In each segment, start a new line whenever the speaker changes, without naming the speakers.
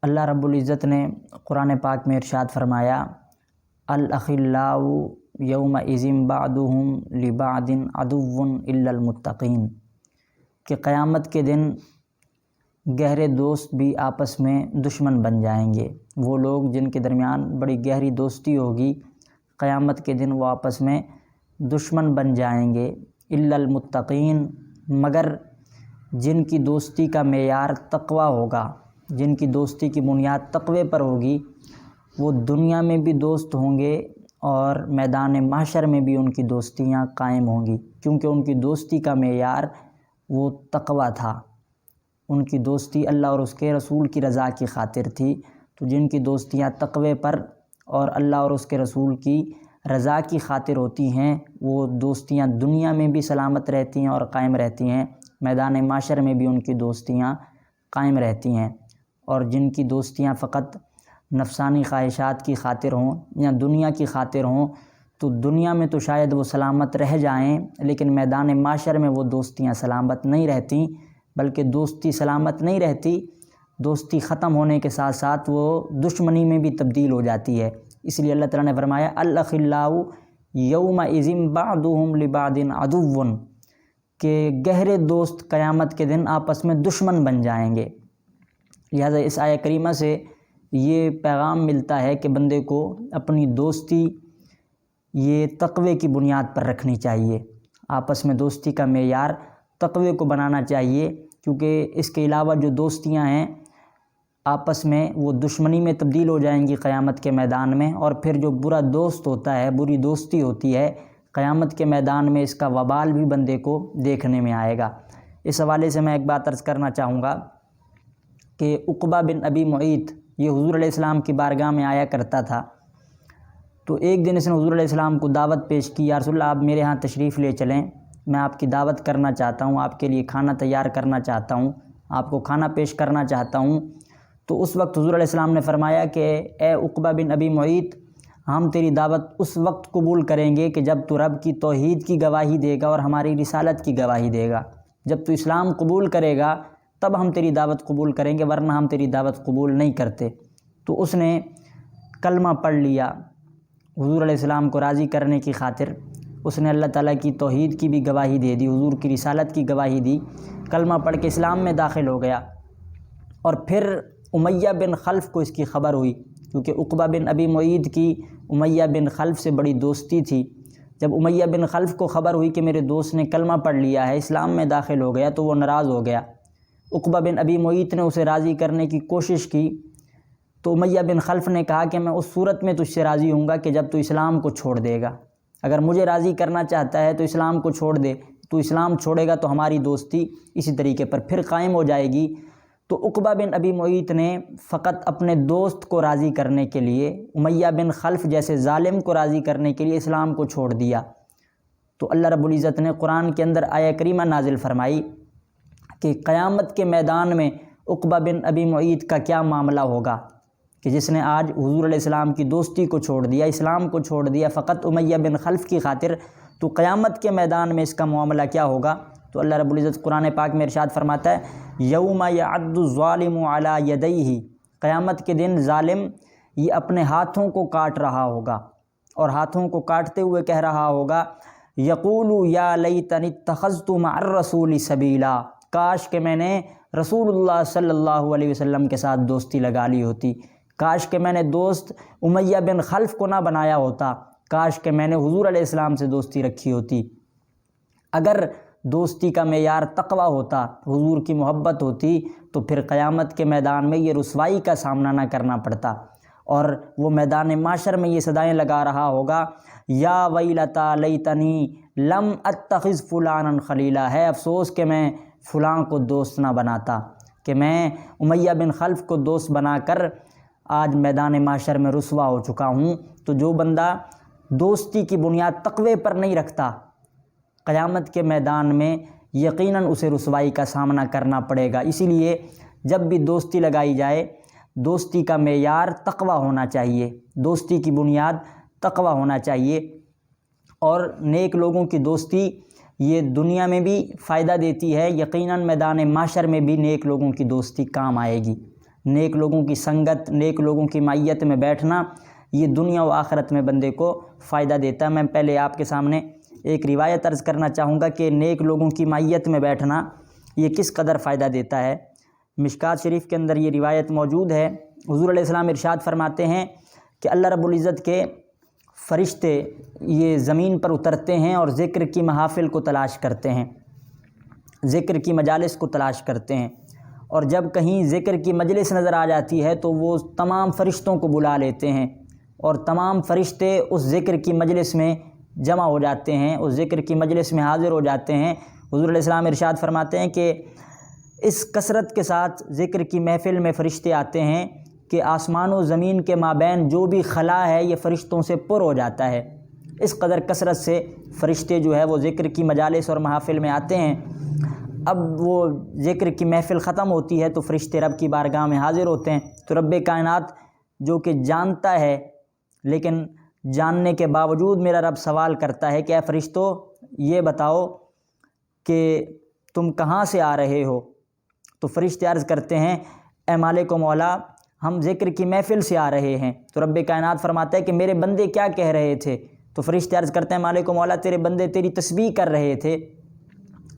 اللہ رب العزت نے قرآن پاک میں ارشاد فرمایا، الاخلاء یومئذ بعضهم لبعض عدو الا المتقین، کہ قیامت کے دن گہرے دوست بھی آپس میں دشمن بن جائیں گے۔ وہ لوگ جن کے درمیان بڑی گہری دوستی ہوگی، قیامت کے دن وہ آپس میں دشمن بن جائیں گے، الا المتقین، مگر جن کی دوستی کا معیار تقوی ہوگا، جن کی دوستی کی بنیاد تقوی پر ہوگی، وہ دنیا میں بھی دوست ہوں گے اور میدان محشر میں بھی ان کی دوستیاں قائم ہوں گی، کیونکہ ان کی دوستی کا معیار وہ تقوی تھا، ان کی دوستی اللہ اور اس کے رسول کی رضا کی خاطر تھی۔ تو جن کی دوستیاں تقوی پر اور اللہ اور اس کے رسول کی رضا کی خاطر ہوتی ہیں، وہ دوستیاں دنیا میں بھی سلامت رہتی ہیں اور قائم رہتی ہیں، میدان محشر میں بھی ان کی دوستیاں قائم رہتی ہیں۔ اور جن کی دوستیاں فقط نفسانی خواہشات کی خاطر ہوں یا دنیا کی خاطر ہوں، تو دنیا میں تو شاید وہ سلامت رہ جائیں، لیکن میدان محشر میں وہ دوستیاں سلامت نہیں رہتیں، بلکہ دوستی سلامت نہیں رہتی، دوستی ختم ہونے کے ساتھ ساتھ وہ دشمنی میں بھی تبدیل ہو جاتی ہے۔ اس لیے اللہ تعالیٰ نے فرمایا، الاخلاء یومئذ بعضهم لبعض عدو، کہ گہرے دوست قیامت کے دن آپس میں دشمن بن جائیں گے۔ لہذا اس آیہ کریمہ سے یہ پیغام ملتا ہے کہ بندے کو اپنی دوستی یہ تقوی کی بنیاد پر رکھنی چاہیے، آپس میں دوستی کا معیار تقوی کو بنانا چاہیے، کیونکہ اس کے علاوہ جو دوستیاں ہیں آپس میں وہ دشمنی میں تبدیل ہو جائیں گی قیامت کے میدان میں، اور پھر جو برا دوست ہوتا ہے، بری دوستی ہوتی ہے، قیامت کے میدان میں اس کا وبال بھی بندے کو دیکھنے میں آئے گا۔ اس حوالے سے میں ایک بات عرض کرنا چاہوں گا کہ عقبہ بن ابی معیط یہ حضور علیہ السلام کی بارگاہ میں آیا کرتا تھا، تو ایک دن اس نے حضور علیہ السلام کو دعوت پیش کی، یا رسول اللہ آپ میرے ہاں تشریف لے چلیں، میں آپ کی دعوت کرنا چاہتا ہوں، آپ کے لیے کھانا تیار کرنا چاہتا ہوں، آپ کو کھانا پیش کرنا چاہتا ہوں۔ تو اس وقت حضور علیہ السلام نے فرمایا کہ اے عقبہ بن ابی معیط، ہم تیری دعوت اس وقت قبول کریں گے کہ جب تو رب کی توحید کی گواہی دے گا اور ہماری رسالت کی گواہی دے گا۔ جب تو اسلام قبول کرے گا تب ہم تیری دعوت قبول کریں گے، ورنہ ہم تیری دعوت قبول نہیں کرتے۔ تو اس نے کلمہ پڑھ لیا، حضور علیہ السلام کو راضی کرنے کی خاطر اس نے اللہ تعالیٰ کی توحید کی بھی گواہی دے دی، حضور کی رسالت کی گواہی دی، کلمہ پڑھ کے اسلام میں داخل ہو گیا۔ اور پھر امیہ بن خلف کو اس کی خبر ہوئی، کیونکہ عقبہ بن ابی معیط کی امیہ بن خلف سے بڑی دوستی تھی۔ جب امیہ بن خلف کو خبر ہوئی کہ میرے دوست نے کلمہ پڑھ لیا ہے، اسلام میں داخل ہو گیا، تو وہ ناراض ہو گیا۔ عقبہ بن ابی معیط نے اسے راضی کرنے کی کوشش کی، تو امیہ بن خلف نے کہا کہ میں اس صورت میں تجھ سے راضی ہوں گا کہ جب تو اسلام کو چھوڑ دے گا، اگر مجھے راضی کرنا چاہتا ہے تو اسلام کو چھوڑ دے، تو اسلام چھوڑے گا تو ہماری دوستی اسی طریقے پر پھر قائم ہو جائے گی۔ تو عقبہ بن ابی معیط نے فقط اپنے دوست کو راضی کرنے کے لیے، امیہ بن خلف جیسے ظالم کو راضی کرنے کے لیے اسلام کو چھوڑ دیا۔ تو اللہ رب العزت نے قرآن کے اندر آیہ کریمہ نازل فرمائی کہ قیامت کے میدان میں عقبہ بن ابی معیط کا کیا معاملہ ہوگا، کہ جس نے آج حضور علیہ السلام کی دوستی کو چھوڑ دیا، اسلام کو چھوڑ دیا فقط امیہ بن خلف کی خاطر، تو قیامت کے میدان میں اس کا معاملہ کیا ہوگا۔ تو اللہ رب العزت قرآن پاک میں ارشاد فرماتا ہے، یوم یعض الظالم علی یدیہ، قیامت کے دن ظالم یہ اپنے ہاتھوں کو کاٹ رہا ہوگا، اور ہاتھوں کو کاٹتے ہوئے کہہ رہا ہوگا، یقول یا لیتنی اتخذت مع الرسول سبیلا، کاش کہ میں نے رسول اللہ صلی اللہ علیہ وسلم کے ساتھ دوستی لگا لی ہوتی، کاش کہ میں نے دوست امیہ بن خلف کو نہ بنایا ہوتا، کاش کہ میں نے حضور علیہ السلام سے دوستی رکھی ہوتی۔ اگر دوستی کا معیار تقوی ہوتا، حضور کی محبت ہوتی، تو پھر قیامت کے میدان میں یہ رسوائی کا سامنا نہ کرنا پڑتا، اور وہ میدان معاشر میں یہ صدائیں لگا رہا ہوگا، یا ویلتا لیتنی لم اتخذ فلانا خلیلا، ہے افسوس کہ میں فلاں کو دوست نہ بناتا، کہ میں امیہ بن خلف کو دوست بنا کر آج میدان معاشر میں رسوا ہو چکا ہوں۔ تو جو بندہ دوستی کی بنیاد تقوی پر نہیں رکھتا، قیامت کے میدان میں یقیناً اسے رسوائی کا سامنا کرنا پڑے گا۔ اسی لیے جب بھی دوستی لگائی جائے، دوستی کا معیار تقوی ہونا چاہیے، دوستی کی بنیاد تقوی ہونا چاہیے، اور نیک لوگوں کی دوستی یہ دنیا میں بھی فائدہ دیتی ہے، یقیناً میدان محشر میں بھی نیک لوگوں کی دوستی کام آئے گی۔ نیک لوگوں کی سنگت، نیک لوگوں کی معیت میں بیٹھنا یہ دنیا و آخرت میں بندے کو فائدہ دیتا ہے۔ میں پہلے آپ کے سامنے ایک روایت عرض کرنا چاہوں گا کہ نیک لوگوں کی معیت میں بیٹھنا یہ کس قدر فائدہ دیتا ہے۔ مشکات شریف کے اندر یہ روایت موجود ہے۔ حضور علیہ السلام ارشاد فرماتے ہیں کہ اللہ رب العزت کے فرشتے یہ زمین پر اترتے ہیں اور ذکر کی محافل کو تلاش کرتے ہیں، ذکر کی مجالس کو تلاش کرتے ہیں، اور جب کہیں ذکر کی مجلس نظر آ جاتی ہے تو وہ تمام فرشتوں کو بلا لیتے ہیں اور تمام فرشتے اس ذکر کی مجلس میں جمع ہو جاتے ہیں، اس ذکر کی مجلس میں حاضر ہو جاتے ہیں۔ حضور علیہ السلام ارشاد فرماتے ہیں کہ اس کثرت کے ساتھ ذکر کی محفل میں فرشتے آتے ہیں کہ آسمان و زمین کے مابین جو بھی خلا ہے یہ فرشتوں سے پر ہو جاتا ہے۔ اس قدر کثرت سے فرشتے جو ہے وہ ذکر کی مجالس اور محافل میں آتے ہیں۔ اب وہ ذکر کی محفل ختم ہوتی ہے تو فرشتے رب کی بارگاہ میں حاضر ہوتے ہیں، تو رب کائنات جو کہ جانتا ہے لیکن جاننے کے باوجود میرا رب سوال کرتا ہے کہ اے فرشتو یہ بتاؤ کہ تم کہاں سے آ رہے ہو؟ تو فرشتے عرض کرتے ہیں اے مالک و مولا ہم ذکر کی محفل سے آ رہے ہیں۔ تو رب کائنات فرماتا ہے کہ میرے بندے کیا کہہ رہے تھے؟ تو فرشتے عرض کرتے ہیں مالک و مولا تیرے بندے تیری تسبیح کر رہے تھے،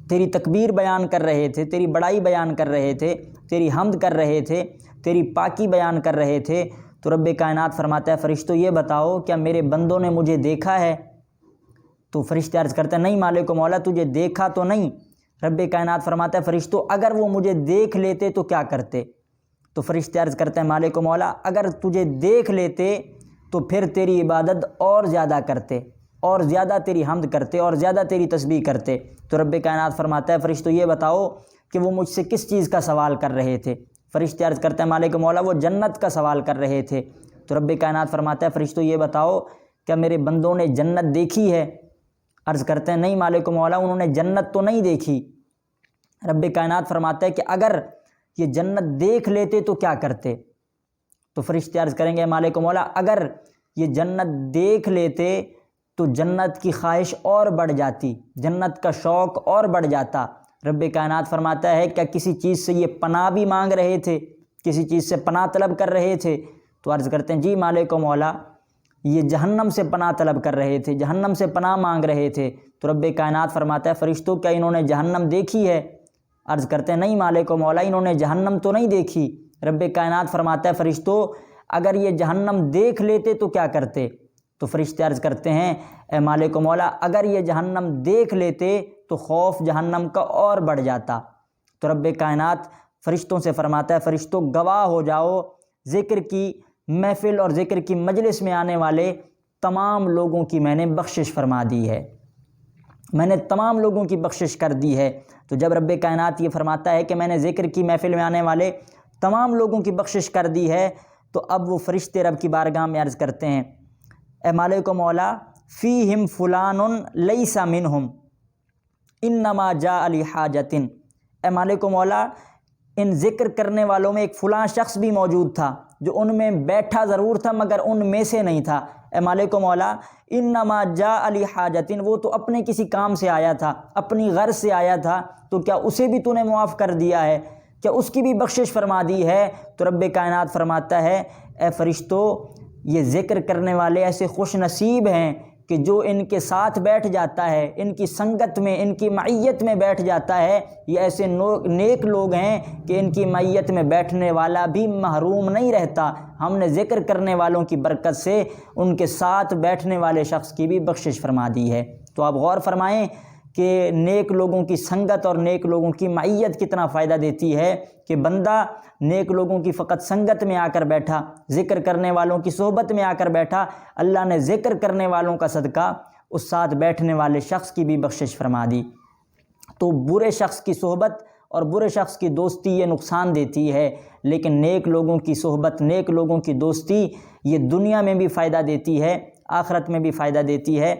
تیری تکبیر بیان کر رہے تھے، تیری بڑائی بیان کر رہے تھے، تیری حمد کر رہے تھے، تیری پاکی بیان کر رہے تھے۔ تو رب کائنات فرماتا ہے فرشتوں یہ بتاؤ کیا میرے بندوں نے مجھے دیکھا ہے؟ تو فرشتے عرض کرتے ہیں نہیں مالک و مولا تجھے دیکھا تو نہیں۔ رب کائنات فرماتا ہے فرشتوں اگر وہ مجھے دیکھ لیتے تو کیا کرتے؟ تو فرشتے عرض کرتے ہیں مالک و مولا اگر تجھے دیکھ لیتے تو پھر تیری عبادت اور زیادہ کرتے، اور زیادہ تیری حمد کرتے، اور زیادہ تیری تسبیح کرتے۔ تو رب کائنات فرماتا ہے فرشتوں یہ بتاؤ کہ وہ مجھ سے کس چیز کا سوال کر رہے تھے؟ فرشتے عرض کرتے ہیں مالک و مولا وہ جنت کا سوال کر رہے تھے۔ تو رب کائنات فرماتا ہے فرشتوں یہ بتاؤ کیا میرے بندوں نے جنت دیکھی ہے؟ عرض کرتے ہیں نہیں مالک و مولا انہوں نے جنت تو نہیں دیکھی۔ رب کائنات فرماتا ہے کہ اگر یہ جنت دیکھ لیتے تو کیا کرتے؟ تو فرشتے عرض کریں گے مالک و مولا اگر یہ جنت دیکھ لیتے تو جنت کی خواہش اور بڑھ جاتی، جنت کا شوق اور بڑھ جاتا۔ رب کائنات فرماتا ہے کیا کسی چیز سے یہ پناہ بھی مانگ رہے تھے، کسی چیز سے پناہ طلب کر رہے تھے؟ تو عرض کرتے ہیں جی مالک و مولا یہ جہنم سے پناہ طلب کر رہے تھے، جہنم سے پناہ مانگ رہے تھے۔ تو رب کائنات فرماتا ہے فرشتوں کیا انہوں نے جہنم دیکھی ہے؟ عرض کرتے ہیں نہیں مالک و مولا انہوں نے جہنم تو نہیں دیکھی۔ رب کائنات فرماتا ہے فرشتوں اگر یہ جہنم دیکھ لیتے تو کیا کرتے؟ تو فرشتے عرض کرتے ہیں اے مالک و مولا اگر یہ جہنم دیکھ لیتے تو خوف جہنم کا اور بڑھ جاتا۔ تو رب کائنات فرشتوں سے فرماتا ہے فرشتوں گواہ ہو جاؤ ذکر کی محفل اور ذکر کی مجلس میں آنے والے تمام لوگوں کی میں نے بخشش فرما دی ہے، میں نے تمام لوگوں کی بخشش کر دی ہے۔ تو جب رب کائنات یہ فرماتا ہے کہ میں نے ذکر کی محفل میں آنے والے تمام لوگوں کی بخشش کر دی ہے تو اب وہ فرشتے رب کی بارگاہ میں عرض کرتے ہیں اے مالک و مولا فیہم فلان لیس منہم انما جاء لحاجۃ۔ اے مالک و مولا ان ذکر کرنے والوں میں ایک فلاں شخص بھی موجود تھا جو ان میں بیٹھا ضرور تھا مگر ان میں سے نہیں تھا۔ اے مالک و مولا انما جاء لحاجۃ وہ تو اپنے کسی کام سے آیا تھا، اپنی غرض سے آیا تھا، تو کیا اسے بھی تو نے معاف کر دیا ہے؟ کیا اس کی بھی بخشش فرما دی ہے؟ تو رب کائنات فرماتا ہے اے فرشتوں یہ ذکر کرنے والے ایسے خوش نصیب ہیں کہ جو ان کے ساتھ بیٹھ جاتا ہے، ان کی سنگت میں، ان کی معیت میں بیٹھ جاتا ہے، یہ ایسے نیک لوگ ہیں کہ ان کی معیت میں بیٹھنے والا بھی محروم نہیں رہتا۔ ہم نے ذکر کرنے والوں کی برکت سے ان کے ساتھ بیٹھنے والے شخص کی بھی بخشش فرما دی ہے۔ تو آپ غور فرمائیں کہ نیک لوگوں کی سنگت اور نیک لوگوں کی معیت کتنا فائدہ دیتی ہے کہ بندہ نیک لوگوں کی فقط سنگت میں آ کر بیٹھا، ذکر کرنے والوں کی صحبت میں آ کر بیٹھا، اللہ نے ذکر کرنے والوں کا صدقہ اس ساتھ بیٹھنے والے شخص کی بھی بخشش فرما دی۔ تو برے شخص کی صحبت اور برے شخص کی دوستی یہ نقصان دیتی ہے، لیکن نیک لوگوں کی صحبت، نیک لوگوں کی دوستی یہ دنیا میں بھی فائدہ دیتی ہے، آخرت میں بھی فائدہ دیتی ہے۔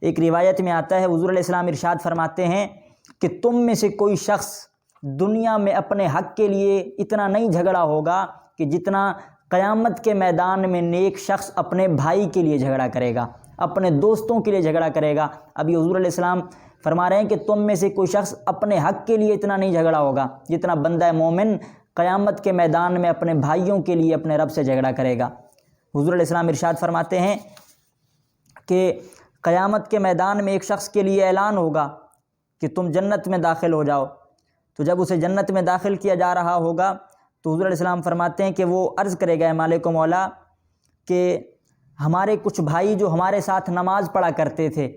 ایک روایت میں آتا ہے حضور علیہ السلام ارشاد فرماتے ہیں کہ تم میں سے کوئی شخص دنیا میں اپنے حق کے لیے اتنا نہیں جھگڑا ہوگا کہ جتنا قیامت کے میدان میں نیک شخص اپنے بھائی کے لیے جھگڑا کرے گا، اپنے دوستوں کے لیے جھگڑا کرے گا۔ ابھی حضور علیہ السلام فرما رہے ہیں کہ تم میں سے کوئی شخص اپنے حق کے لیے اتنا نہیں جھگڑا ہوگا جتنا بندہ مومن قیامت کے میدان میں اپنے بھائیوں کے لیے اپنے رب سے جھگڑا کرے گا۔ حضور علیہ السلام ارشاد فرماتے ہیں کہ قیامت کے میدان میں ایک شخص کے لیے اعلان ہوگا کہ تم جنت میں داخل ہو جاؤ۔ تو جب اسے جنت میں داخل کیا جا رہا ہوگا تو حضور علیہ السلام فرماتے ہیں کہ وہ عرض کرے گا، اے مالک و مولا، کہ ہمارے کچھ بھائی جو ہمارے ساتھ نماز پڑھا کرتے تھے،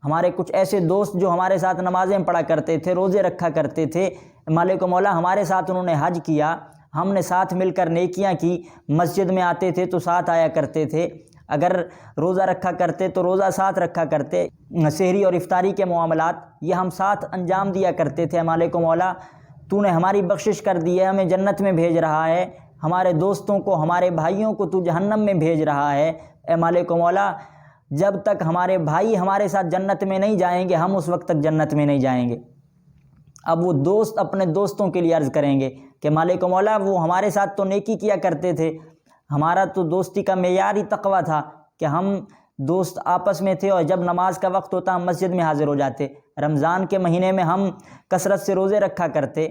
ہمارے کچھ ایسے دوست جو ہمارے ساتھ نمازیں پڑھا کرتے تھے، روزے رکھا کرتے تھے، مالک و مولا ہمارے ساتھ انہوں نے حج کیا، ہم نے ساتھ مل کر نیکیاں کی، مسجد میں آتے تھے تو ساتھ آیا کرتے تھے، اگر روزہ رکھا کرتے تو روزہ ساتھ رکھا کرتے، سحری اور افطاری کے معاملات یہ ہم ساتھ انجام دیا کرتے تھے۔ مالک و مولا تو نے ہماری بخشش کر دی ہے، ہمیں جنت میں بھیج رہا ہے، ہمارے دوستوں کو، ہمارے بھائیوں کو تو جہنم میں بھیج رہا ہے۔ اے مالک و مولا جب تک ہمارے بھائی ہمارے ساتھ جنت میں نہیں جائیں گے ہم اس وقت تک جنت میں نہیں جائیں گے۔ اب وہ دوست اپنے دوستوں کے لیے عرض کریں گے کہ مالک و مولا وہ ہمارے ساتھ تو نیکی کیا کرتے تھے، ہمارا تو دوستی کا معیار ہی تقویٰ تھا کہ ہم دوست آپس میں تھے، اور جب نماز کا وقت ہوتا ہم مسجد میں حاضر ہو جاتے، رمضان کے مہینے میں ہم کثرت سے روزے رکھا کرتے،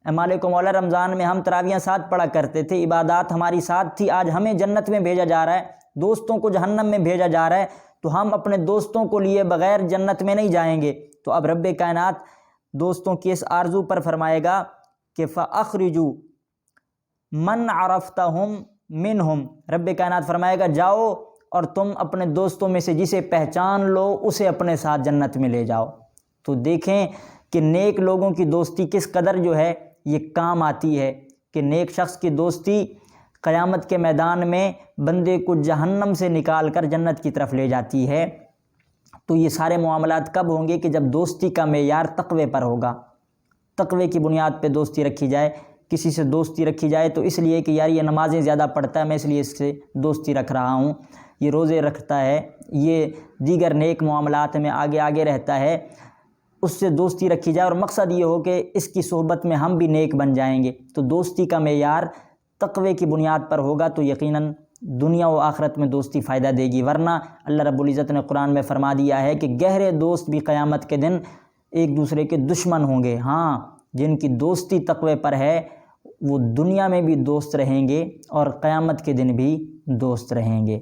مالک و مولا رمضان میں ہم تراویحیں ساتھ پڑھا کرتے تھے، عبادات ہماری ساتھ تھی، آج ہمیں جنت میں بھیجا جا رہا ہے، دوستوں کو جہنم میں بھیجا جا رہا ہے، تو ہم اپنے دوستوں کو لیے بغیر جنت میں نہیں جائیں گے۔ تو اب رب کائنات دوستوں کی اس آرزو پر فرمائے گا کہ فَأَخْرِجُوا مَنْ عَرَفْتَهُمْ مِنْهُمْ، رب کائنات فرمائے گا جاؤ اور تم اپنے دوستوں میں سے جسے پہچان لو اسے اپنے ساتھ جنت میں لے جاؤ۔ تو دیکھیں کہ نیک لوگوں کی دوستی کس قدر جو ہے یہ کام آتی ہے، کہ نیک شخص کی دوستی قیامت کے میدان میں بندے کو جہنم سے نکال کر جنت کی طرف لے جاتی ہے۔ تو یہ سارے معاملات کب ہوں گے؟ کہ جب دوستی کا معیار تقوی پر ہوگا، تقوی کی بنیاد پہ دوستی رکھی جائے۔ کسی سے دوستی رکھی جائے تو اس لیے کہ یار یہ نمازیں زیادہ پڑھتا ہے میں اس لیے اس سے دوستی رکھ رہا ہوں، یہ روزے رکھتا ہے، یہ دیگر نیک معاملات میں آگے رہتا ہے، اس سے دوستی رکھی جائے، اور مقصد یہ ہو کہ اس کی صحبت میں ہم بھی نیک بن جائیں گے۔ تو دوستی کا معیار تقوی کی بنیاد پر ہوگا تو یقیناً دنیا و آخرت میں دوستی فائدہ دے گی، ورنہ اللہ رب العزت نے قرآن میں فرما دیا ہے کہ گہرے دوست بھی قیامت کے دن ایک دوسرے کے دشمن ہوں گے۔ ہاں، جن کی دوستی تقوی پر ہے وہ دنیا میں بھی دوست رہیں گے اور قیامت کے دن بھی دوست رہیں گے۔